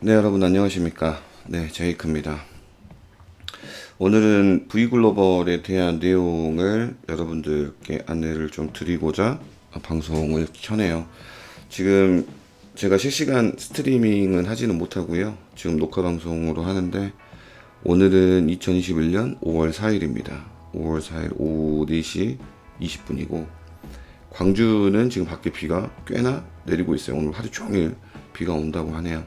네, 여러분 안녕하십니까? 네, 제이크입니다. 오늘은 V글로벌에 대한 내용을 여러분들께 안내를 좀 드리고자 방송을 켜네요. 지금 제가 실시간 스트리밍은 하지는 못하고요. 지금 녹화 방송으로 하는데 오늘은 2021년 5월 4일입니다. 5월 4일 오후 4시 20분이고 광주는 지금 밖에 비가 꽤나 내리고 있어요. 오늘 하루 종일 비가 온다고 하네요.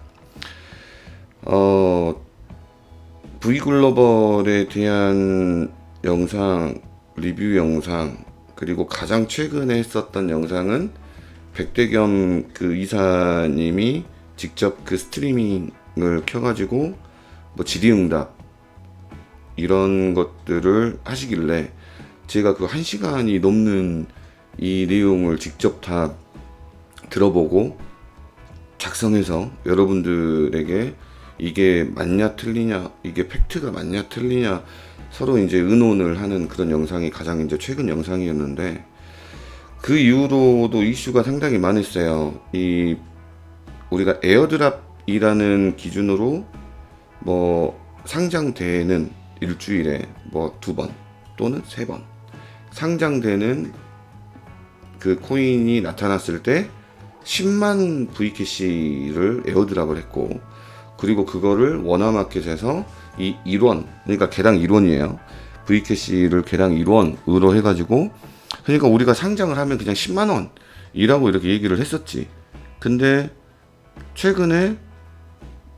V글로벌에 대한 영상, 리뷰 영상, 그리고 가장 최근에 했었던 영상은 백대겸 그 이사님이 직접 그 스트리밍을 켜가지고 뭐 질의응답 이런 것들을 하시길래 제가 그 1시간이 넘는 이 내용을 직접 다 들어보고 작성해서 여러분들에게 이게 맞냐 틀리냐, 이게 팩트가 맞냐 틀리냐 서로 이제 의논을 하는 그런 영상이 가장 이제 최근 영상이었는데, 그 이후로도 이슈가 상당히 많았어요. 이 우리가 에어드랍이라는 기준으로 뭐 상장되는 일주일에 뭐 2번 또는 3번 상장되는 그 코인이 나타났을 때 10만 V캐시를 에어드랍을 했고, 그리고 그거를 원화마켓에서 이 1원, 그러니까 개당 1원이에요. V캐시를 개당 1원으로 해가지고, 그러니까 우리가 상장을 하면 그냥 10만 원이라고 이렇게 얘기를 했었지. 근데 최근에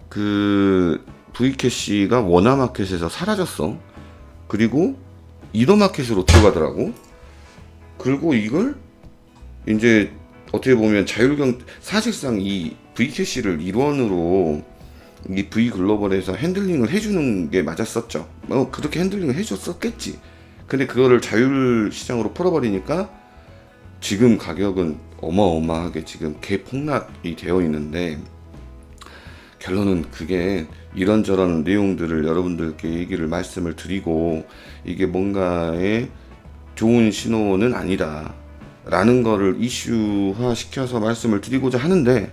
그 V캐시가 원화마켓에서 사라졌어. 그리고 이더마켓으로 들어가더라고. 그리고 이걸 이제 어떻게 보면 사실상 이 V캐시를 1원으로 이 V글로벌에서 핸들링을 해주는 게 맞았었죠. 그렇게 핸들링을 해줬었겠지. 근데 그거를 자율시장으로 풀어버리니까 지금 가격은 어마어마하게 지금 개폭락이 되어 있는데, 결론은 그게 이런저런 내용들을 여러분들께 얘기를 말씀을 드리고 이게 뭔가의 좋은 신호는 아니다 라는 거를 이슈화 시켜서 말씀을 드리고자 하는데,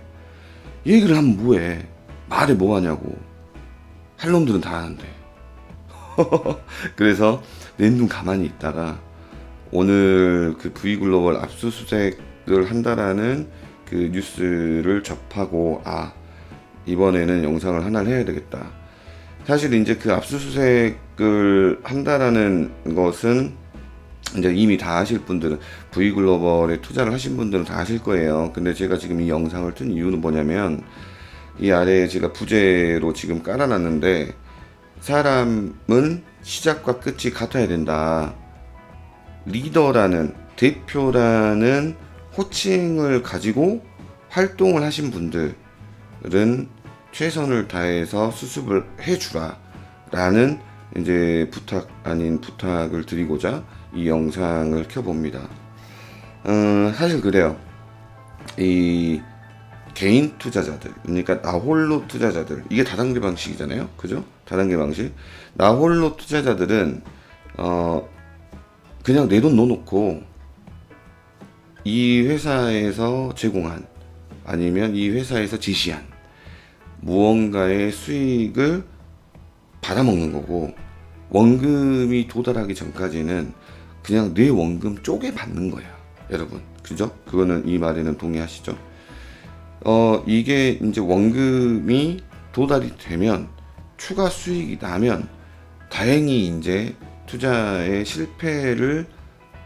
얘기를 하면 뭐해, 말해 뭐하냐고. 할 놈들은 다 하는데. 그래서 내 눈 가만히 있다가 오늘 그 V글로벌 압수수색을 한다라는 그 뉴스를 접하고, 이번에는 영상을 하나를 해야 되겠다. 사실 이제 그 압수수색을 한다라는 것은 이제 이미 다 아실 분들은, V글로벌에 투자를 하신 분들은 다 아실 거예요. 근데 제가 지금 이 영상을 튼 이유는 뭐냐면, 이 아래에 제가 부제로 지금 깔아놨는데, 사람은 시작과 끝이 같아야 된다. 리더라는, 대표라는 호칭을 가지고 활동을 하신 분들은 최선을 다해서 수습을 해주라 라는 이제 부탁 아닌 부탁을 드리고자 이 영상을 켜봅니다. 사실 그래요. 이 개인 투자자들, 그러니까 나홀로 투자자들, 이게 다단계 방식이잖아요. 그죠? 다단계 방식. 나홀로 투자자들은 그냥 내 돈 넣어놓고 이 회사에서 제공한, 아니면 이 회사에서 제시한 무언가의 수익을 받아먹는 거고, 원금이 도달하기 전까지는 그냥 내 원금 쪼개 받는 거야, 여러분. 그죠? 그거는 이 말에는 동의하시죠? 이게 이제 원금이 도달이 되면, 추가 수익이 나면 다행히 이제 투자의 실패를,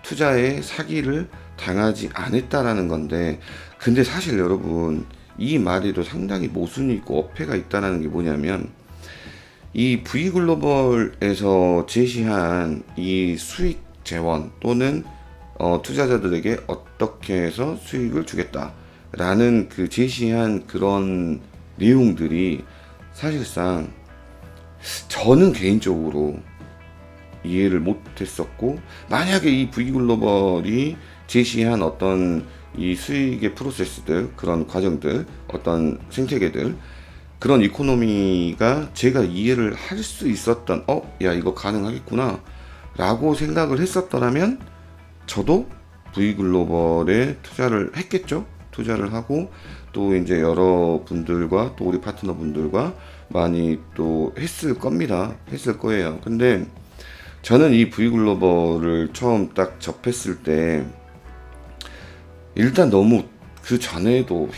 투자의 사기를 당하지 않았다라는 건데, 근데 사실 여러분, 이 말에도 상당히 모순이 있고 어폐가 있다는 게 뭐냐면, 이 V글로벌에서 제시한 이 수익 재원 또는 투자자들에게 어떻게 해서 수익을 주겠다라는 그 제시한 그런 내용들이 사실상 저는 개인적으로 이해를 못했었고, 만약에 이 V글로벌이 제시한 어떤 이 수익의 프로세스들, 그런 과정들, 어떤 생태계들, 그런 이코노미가 제가 이해를 할 수 있었던, 야 이거 가능하겠구나 라고 생각을 했었더라면 저도 V글로벌에 투자를 했겠죠. 투자를 하고 또 이제 여러분들과 또 우리 파트너분들과 많이 또 했을 겁니다. 했을 거예요. 근데 저는 이 V글로벌을 처음 딱 접했을 때 일단 너무 그 전에도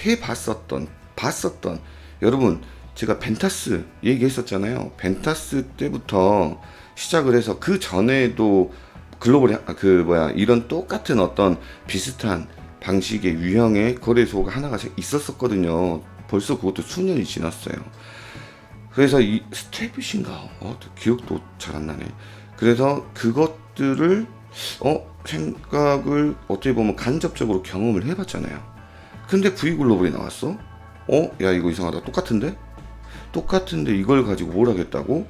봤었던 여러분, 제가 벤타스 얘기했었잖아요. 벤타스 때부터 시작을 해서 그 전에도 글로벌 이런 똑같은 어떤 비슷한 방식의 유형의 거래소가 하나가 있었었거든요. 벌써 그것도 수년이 지났어요. 그래서 이 스태빗인가 기억도 잘 안 나네. 그래서 그것들을 생각을 어떻게 보면 간접적으로 경험을 해봤잖아요. 근데 V글로벌이 나왔어? 야 이거 이상하다. 똑같은데 이걸 가지고 뭘 하겠다고?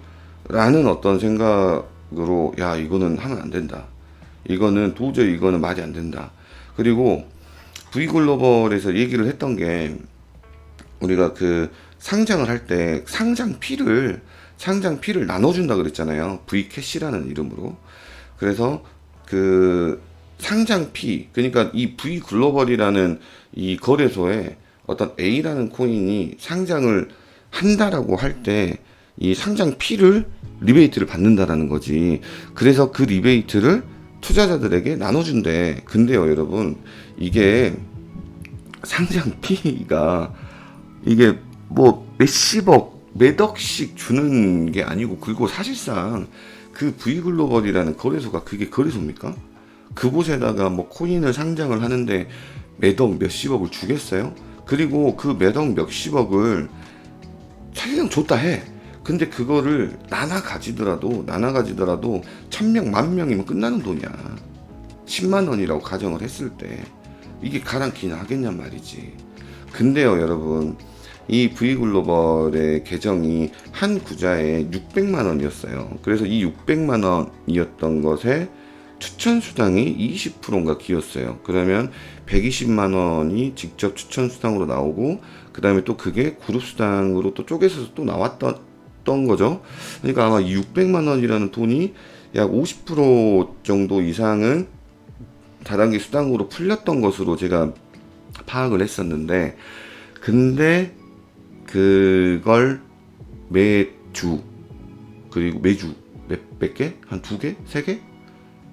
라는 어떤 생각으로 야 이거는 하면 안 된다. 이거는 말이 안 된다. 그리고 V글로벌에서 얘기를 했던 게 우리가 그 상장을 할 때 상장피를 나눠준다 그랬잖아요. V캐시라는 이름으로. 그래서 그 상장피, 그러니까 이 V글로벌이라는 이 거래소에 어떤 A라는 코인이 상장을 한다라고 할 때 이 상장피를 리베이트를 받는다라는 거지. 그래서 그 리베이트를 투자자들에게 나눠준대. 근데요 여러분, 이게 상장피가 이게 뭐 몇십억 몇 억씩 주는 게 아니고, 그리고 사실상 그 V글로벌이라는 거래소가 그게 거래소입니까? 그곳에다가 뭐 코인을 상장을 하는데 몇억 몇십억을 주겠어요? 그리고 그 몇억 몇십억을 사실상 줬다 해. 근데 그거를 나눠 가지더라도 1000명, 10,000명이면 끝나는 돈이야. 10만 원이라고 가정을 했을 때 이게 가랑키나 하겠냔 말이지. 근데요 여러분, 이 V글로벌의 계정이 한 구자에 600만 원이었어요. 그래서 이 600만 원이었던 것에 추천 수당이 20%인가 기였어요. 그러면 120만 원이 직접 추천 수당으로 나오고, 그 다음에 또 그게 그룹 수당으로 또 쪼개서 또 나왔던 거죠. 그러니까 아마 600만 원이라는 돈이 약 50% 정도 이상은 다단계 수당으로 풀렸던 것으로 제가 파악을 했었는데, 근데 그걸 매주, 그리고 매주 몇 개? 한 2개? 3개?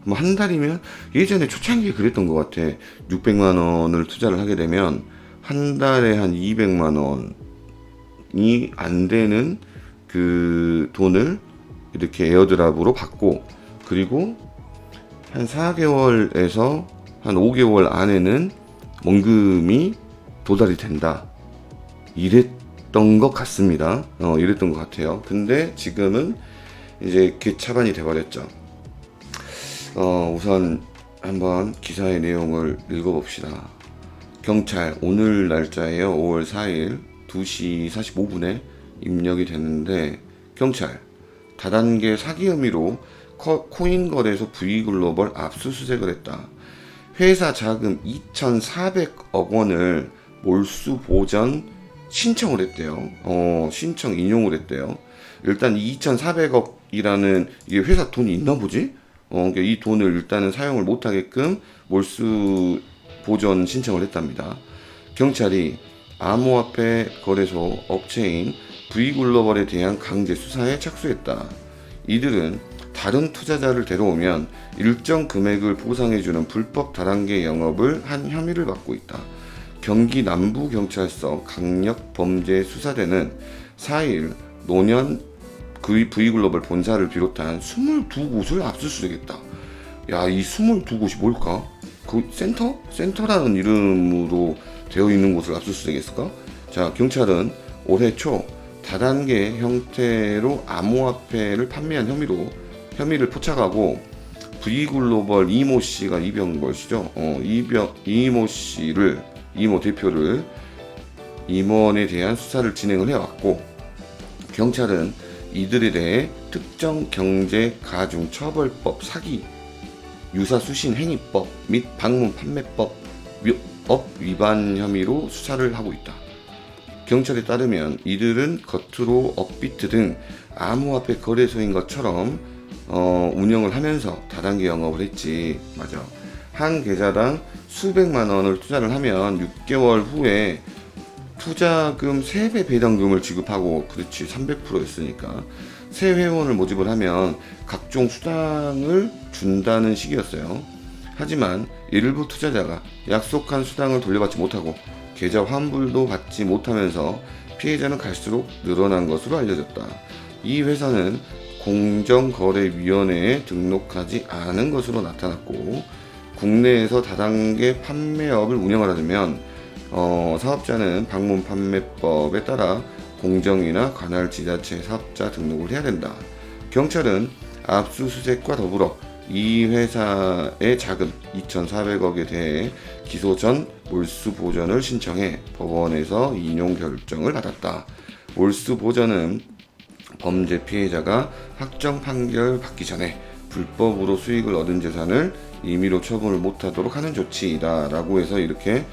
뭐 한 달이면, 예전에 초창기에 그랬던 것 같아. 600만 원을 투자를 하게 되면 한 달에 한 200만 원이 안 되는 그 돈을 이렇게 에어드랍으로 받고, 그리고 한 4개월에서 한 5개월 안에는 원금이 도달이 된다. 이랬던 것 같습니다. 이랬던 것 같아요. 근데 지금은 이제 개차반이 돼버렸죠. 우선 한번 기사의 내용을 읽어봅시다. 경찰, 오늘 날짜예요. 5월 4일 2시 45분에 입력이 됐는데, 경찰 다단계 사기 혐의로 코인 거래소 V글로벌 압수수색을 했다. 회사 자금 2,400억 원을 몰수 보전 신청을 했대요. 신청 인용을 했대요. 일단 2,400억이라는 이게 회사 돈이 있나 보지? 그러니까 이 돈을 일단은 사용을 못하게끔 몰수 보전 신청을 했답니다. 경찰이 암호화폐 거래소 업체인 V글로벌에 대한 강제 수사에 착수했다. 이들은 다른 투자자를 데려오면 일정 금액을 보상해주는 불법 다단계 영업을 한 혐의를 받고 있다. 경기 남부경찰서 강력범죄수사대는 4일 노년 V글로벌 본사를 비롯한 22곳을 압수수색했다. 야, 이 22곳이 뭘까? 그 센터라는 이름으로 되어 있는 곳을 압수수색했을까? 자, 경찰은 올해 초 다단계 형태로 암호화폐를 판매한 혐의를 포착하고, V글로벌 이모 씨가 이병걸 씨죠. 이모 대표를 임원에 대한 수사를 진행을 해왔고, 경찰은 이들에 대해 특정 경제 가중 처벌법 사기, 유사수신 행위법 및 방문 판매법 업 위반 혐의로 수사를 하고 있다. 경찰에 따르면 이들은 겉으로 업비트 등 암호화폐 거래소인 것처럼 운영을 하면서 다단계 영업을 했지. 맞아. 한 계좌당 수백만 원을 투자를 하면 6개월 후에 투자금 3배 배당금을 지급하고, 그렇지 300%였으니까 새 회원을 모집을 하면 각종 수당을 준다는 식이었어요. 하지만 일부 투자자가 약속한 수당을 돌려받지 못하고 계좌 환불도 받지 못하면서 피해자는 갈수록 늘어난 것으로 알려졌다. 이 회사는 공정거래위원회에 등록하지 않은 것으로 나타났고, 국내에서 다단계 판매업을 운영하려면 사업자는 방문 판매법에 따라 공정위나 관할 지자체 사업자 등록을 해야 된다. 경찰은 압수수색과 더불어 이 회사의 자금 2,400억에 대해 기소 전 몰수 보전을 신청해 법원에서 인용 결정을 받았다. 몰수 보전은 범죄 피해자가 확정 판결 받기 전에 불법으로 수익을 얻은 재산을 임의로 처분을 못하도록 하는 조치이다 라고 해서 이렇게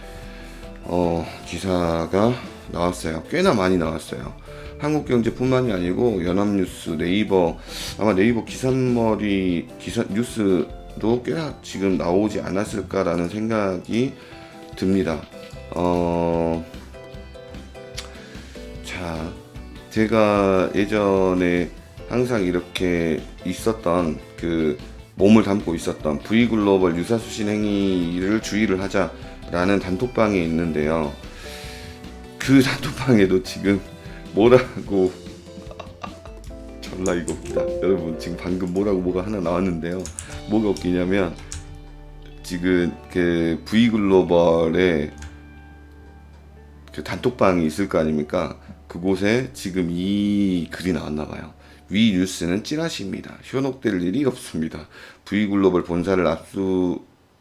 기사가 나왔어요. 꽤나 많이 나왔어요. 한국경제뿐만이 아니고 연합뉴스, 네이버, 아마 네이버 기사머리 뉴스도 꽤나 지금 나오지 않았을까라는 생각이 듭니다. 자, 제가 예전에 항상 이렇게 있었던 몸을 담고 있었던 V글로벌 유사수신 행위를 주의를 하자라는 단톡방이 있는데요. 그 단톡방에도 지금 뭐라고 졸라 이거 웃기다. 여러분 지금 방금 뭐가 하나 나왔는데요. 뭐가 웃기냐면 지금 그 V글로벌의 그 단톡방이 있을 거 아닙니까? 그곳에 지금 이 글이 나왔나봐요. 위 뉴스는 찌라시입니다. 현혹될 일이 없습니다. V글로벌 본사를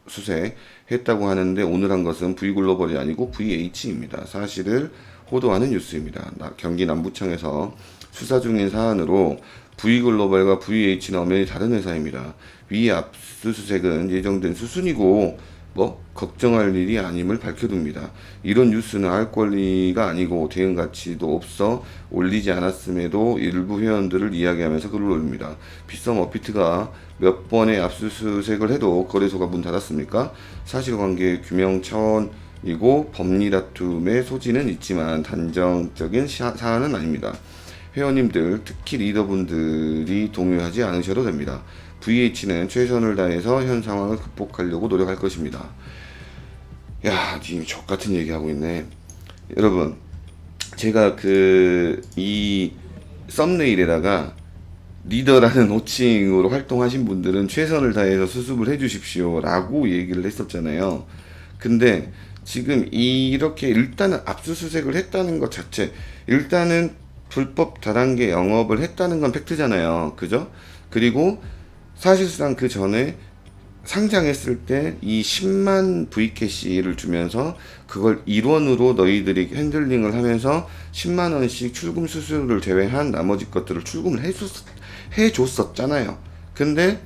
압수수색했다고 하는데 오늘 한 것은 V글로벌이 아니고 VH입니다. 사실을 호도하는 뉴스입니다. 경기 남부청에서 수사 중인 사안으로 V글로벌과 VH는 엄연히 다른 회사입니다. 위 압수수색은 예정된 수순이고 걱정할 일이 아님을 밝혀둡니다. 이런 뉴스는 알 권리가 아니고 대응 가치도 없어 올리지 않았음에도 일부 회원들을 이야기하면서 글을 올립니다. 비썸 어피트가 몇 번의 압수수색을 해도 거래소가 문 닫았습니까? 사실관계 규명 차원이고 법리 다툼의 소지는 있지만 단정적인 사안은 아닙니다. 회원님들, 특히 리더분들이 동요하지 않으셔도 됩니다. VH는 최선을 다해서 현 상황을 극복하려고 노력할 것입니다. 야, 지금 족같은 얘기하고 있네. 여러분, 제가 이 썸네일에다가 리더라는 호칭으로 활동하신 분들은 최선을 다해서 수습을 해주십시오 라고 얘기를 했었잖아요. 근데 지금 이렇게 일단은 압수수색을 했다는 것 자체, 일단은 불법 다단계 영업을 했다는 건 팩트잖아요. 그죠? 그리고 사실상 그 전에 상장했을 때 이 10만 V캐시를 주면서 그걸 1원으로 너희들이 핸들링을 하면서 10만 원씩 출금 수수료를 제외한 나머지 것들을 출금을 해줬었잖아요. 근데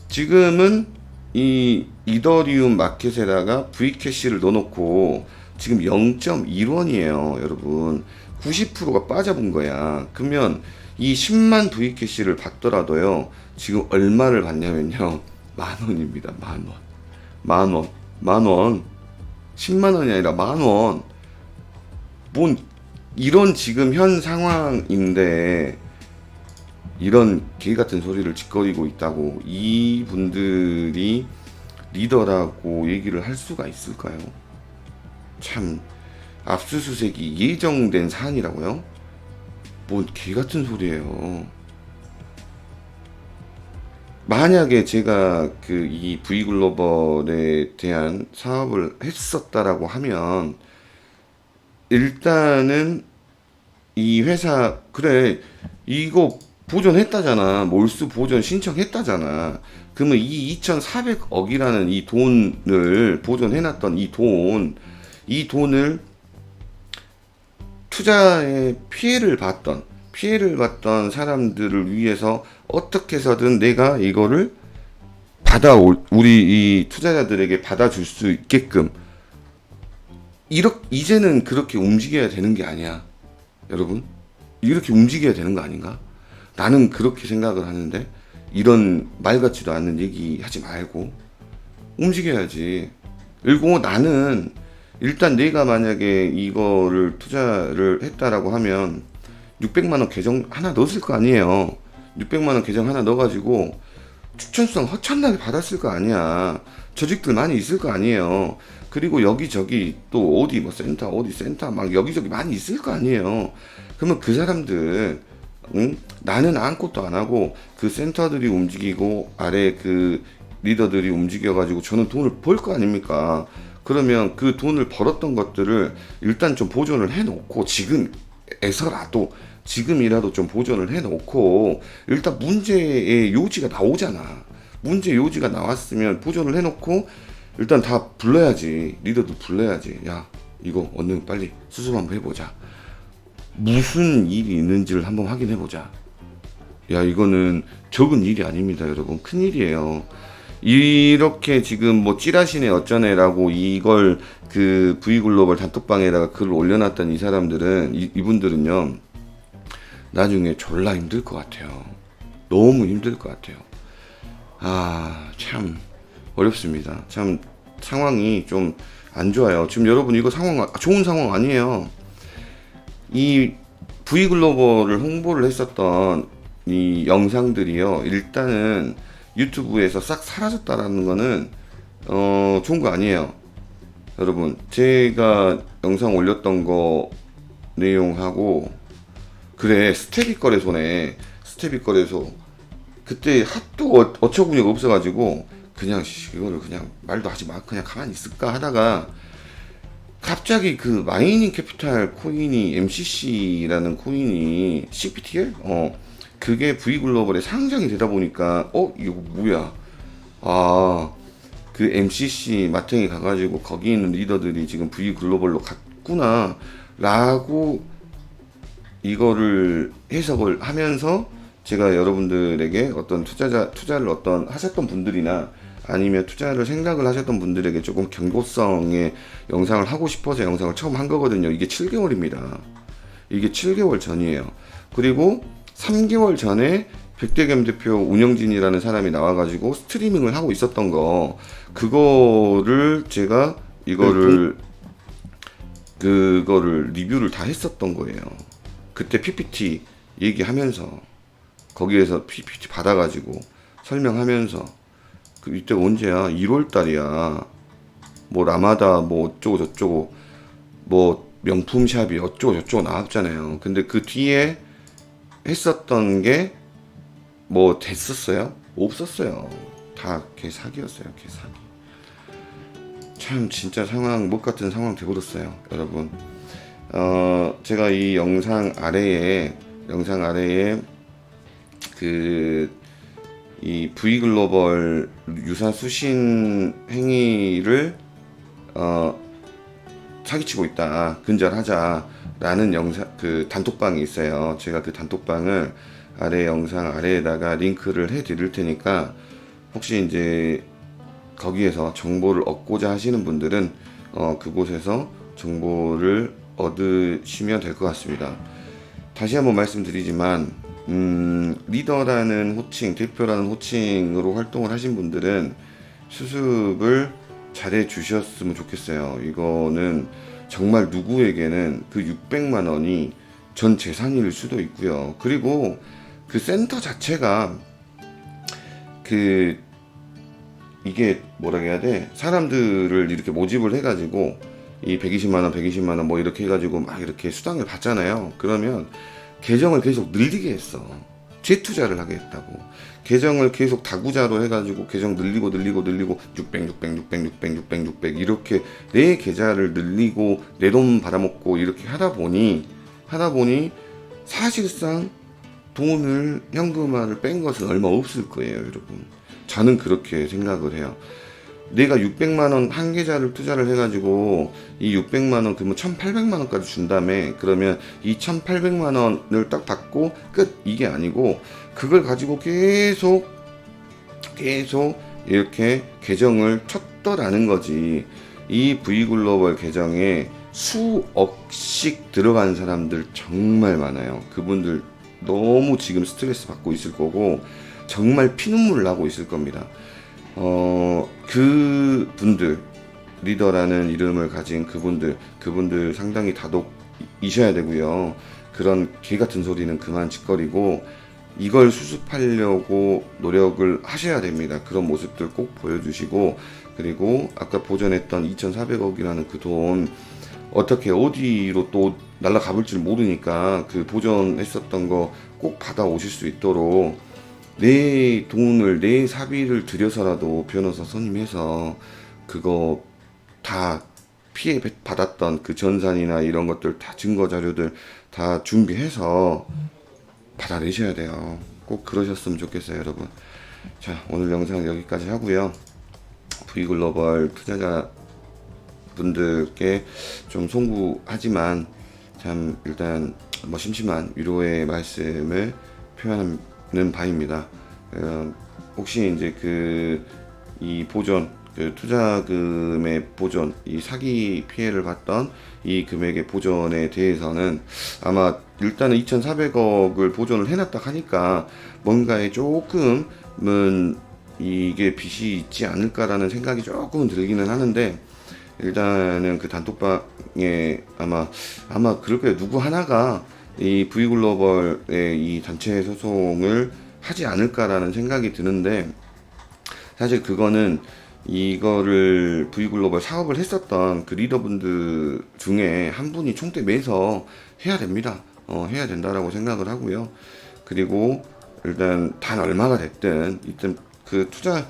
지금은 이 이더리움 마켓에다가 V캐시를 넣어놓고 지금 0.1원이에요, 여러분. 90%가 빠져본 거야. 그러면 이 10만 V캐시를 받더라도요, 지금 얼마를 받냐면요, 10,000원입니다. 10,000원. 10,000원. 10만 원이 아니라 10,000원. 뭔, 이런 지금 현 상황인데, 이런 개 같은 소리를 짓거리고 있다고 이분들이 리더라고 얘기를 할 수가 있을까요? 참, 압수수색이 예정된 사안이라고요? 뭔 개 같은 소리예요. 만약에 제가 이 V글로벌에 대한 사업을 했었다라고 하면, 일단은 이 회사, 그래, 이거 보존했다잖아. 몰수 보존 신청했다잖아. 그러면 이 2,400억이라는 이 돈을 보존해놨던 이 돈을 투자에 피해를 봤던 사람들을 위해서 어떻게 해서든 내가 이거를 우리 이 투자자들에게 받아줄 수 있게끔 이제는 그렇게 움직여야 되는 게 아니야. 여러분, 이렇게 움직여야 되는 거 아닌가? 나는 그렇게 생각을 하는데, 이런 말 같지도 않는 얘기 하지 말고 움직여야지. 그리고 나는 일단 내가 만약에 이거를 투자를 했다라고 하면 600만 원 계정 하나 넣었을 거 아니에요. 600만 원 계정 하나 넣어가지고 추천성 허천나게 받았을 거 아니야. 조직들 많이 있을 거 아니에요. 그리고 여기저기 또 어디 뭐 센터 어디 센터 막 여기저기 많이 있을 거 아니에요. 그러면 그 사람들 응? 나는 아무것도 안 하고 그 센터들이 움직이고 아래 그 리더들이 움직여가지고 저는 돈을 벌 거 아닙니까? 그러면 그 돈을 벌었던 것들을 일단 좀 보존을 해놓고 지금에서라도 지금이라도 좀 보존을 해놓고 일단 문제의 요지가 나오잖아. 문제 요지가 나왔으면 보존을 해놓고 일단 다 불러야지. 리더도 불러야지. 야 이거 얼른 빨리 수습 한번 해보자. 무슨 일이 있는지를 한번 확인해보자. 야 이거는 적은 일이 아닙니다 여러분. 큰 일이에요. 이렇게 지금 뭐 찌라시네 어쩌네라고 이걸 그 V글로벌 단톡방에다가 글을 올려놨던 이 사람들은 이분들은요 나중에 졸라 힘들 것 같아요. 너무 힘들 것 같아요. 아 참 어렵습니다. 참 상황이 좀 안 좋아요. 지금 여러분 이거 상황 좋은 상황 아니에요. 이 V글로벌을 홍보를 했었던 이 영상들이요 일단은 유튜브에서 싹 사라졌다라는 거는 좋은 거 아니에요. 여러분 제가 영상 올렸던 거 내용하고 그래 스테비 거래소네. 스테비 거래소 그때 하도 어처구니가 없어가지고 그냥 이거를 그냥 말도 하지 마 그냥 가만히 있을까 하다가 갑자기 그 마이닝 캐피탈 코인이 MCC라는 코인이 CPTL 그게 V글로벌에 상장이 되다 보니까 이거 뭐야 그 MCC 마탱이 가가지고 거기 있는 리더들이 지금 V글로벌로 갔구나 라고 이거를 해석을 하면서 제가 여러분들에게 어떤 투자를 어떤 하셨던 분들이나 아니면 투자를 생각을 하셨던 분들에게 조금 경고성의 영상을 하고 싶어서 영상을 처음 한 거거든요. 이게 7개월입니다. 이게 7개월 전이에요. 그리고 3개월 전에 백대겸 대표 운영진이라는 사람이 나와가지고 스트리밍을 하고 있었던 거 그거를 제가 그거를 리뷰를 다 했었던 거예요. 그때 PPT 얘기하면서 거기에서 PPT 받아가지고 설명하면서 그 이때 언제야? 1월 달이야. 뭐 라마다 뭐 어쩌고 저쩌고 뭐 명품샵이 어쩌고 저쩌고 나왔잖아요. 근데 그 뒤에 했었던 게 뭐 됐었어요? 없었어요. 다 개사기였어요. 개사기. 참 진짜 상황 못 같은 상황 돼버렸어요, 여러분. 제가 이 영상 아래에 이 V글로벌 유사 수신 행위를 사기치고 있다, 근절하자라는 영상 그 단톡방이 있어요. 제가 그 단톡방을 아래 영상 아래에다가 링크를 해드릴 테니까 혹시 이제 거기에서 정보를 얻고자 하시는 분들은 그곳에서 정보를 얻으시면 될 것 같습니다. 다시 한번 말씀드리지만 리더라는 호칭, 대표라는 호칭으로 활동을 하신 분들은 수습을 잘해 주셨으면 좋겠어요. 이거는 정말 누구에게는 그 600만 원이 전 재산일 수도 있고요. 그리고 그 센터 자체가 이게 뭐라 해야 돼? 사람들을 이렇게 모집을 해가지고 이 120만 원 뭐 이렇게 해가지고 막 이렇게 수당을 받잖아요. 그러면 계정을 계속 늘리게 했어. 재투자를 하게 했다고. 계정을 계속 다구자로 해가지고 계정 늘리고 600 이렇게 내 계좌를 늘리고 내 돈 받아먹고 이렇게 하다 보니 사실상 돈을 현금화를 뺀 것은 얼마 없을 거예요, 여러분. 저는 그렇게 생각을 해요. 내가 600만 원 한 계좌를 투자를 해가지고 이 600만 원 그러면 1,800만 원까지 준다며. 그러면 이 1,800만 원을 딱 받고 끝, 이게 아니고 그걸 가지고 계속 이렇게 계정을 쳤더라는 거지. 이 V글로벌 계정에 수억씩 들어간 사람들 정말 많아요. 그분들 너무 지금 스트레스 받고 있을 거고 정말 피눈물 나고 있을 겁니다. 그 분들 리더라는 이름을 가진 그분들 상당히 다독이셔야 되고요. 그런 개 같은 소리는 그만 짓거리고 이걸 수습하려고 노력을 하셔야 됩니다. 그런 모습들 꼭 보여주시고, 그리고 아까 보전했던 2,400억이라는 그 돈 어떻게 어디로 또 날아가 볼지 모르니까 그 보전했었던 거 꼭 받아오실 수 있도록 내 돈을 내 사비를 들여서라도 변호사 선임해서 그거 다 피해 받았던 그 전산이나 이런 것들 다 증거 자료들 다 준비해서 받아내셔야 돼요. 꼭 그러셨으면 좋겠어요, 여러분. 자, 오늘 영상 여기까지 하고요. V글로벌 투자자 분들께 좀 송구하지만 참 일단 뭐 심심한 위로의 말씀을 표현하는 바입니다. 혹시 이제 이 보존, 그 투자금의 보존, 이 사기 피해를 봤던 이 금액의 보존에 대해서는 아마 일단은 2,400억을 보존을 해놨다 하니까 뭔가에 조금은 이게 빚이 있지 않을까라는 생각이 조금은 들기는 하는데, 일단은 그 단톡방에 아마 그럴 거예요. 누구 하나가 이 V글로벌의 이 단체 소송을 하지 않을까라는 생각이 드는데, 사실 그거는 이거를 V글로벌 사업을 했었던 그 리더분들 중에 한 분이 총대 매서 해야 됩니다. 해야 된다라고 생각을 하고요. 그리고 일단 단 얼마가 됐든 일단 그 투자,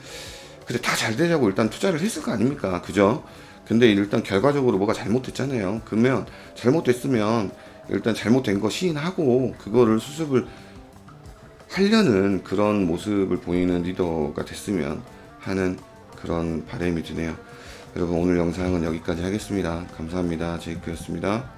그래 다 잘 되자고 일단 투자를 했을 거 아닙니까? 그죠? 근데 일단 결과적으로 뭐가 잘못됐잖아요. 그러면 잘못됐으면 일단 잘못된 거 시인하고 그거를 수습을 하려는 그런 모습을 보이는 리더가 됐으면 하는 그런 바람이 드네요. 여러분, 오늘 영상은 여기까지 하겠습니다. 감사합니다. 제이크였습니다.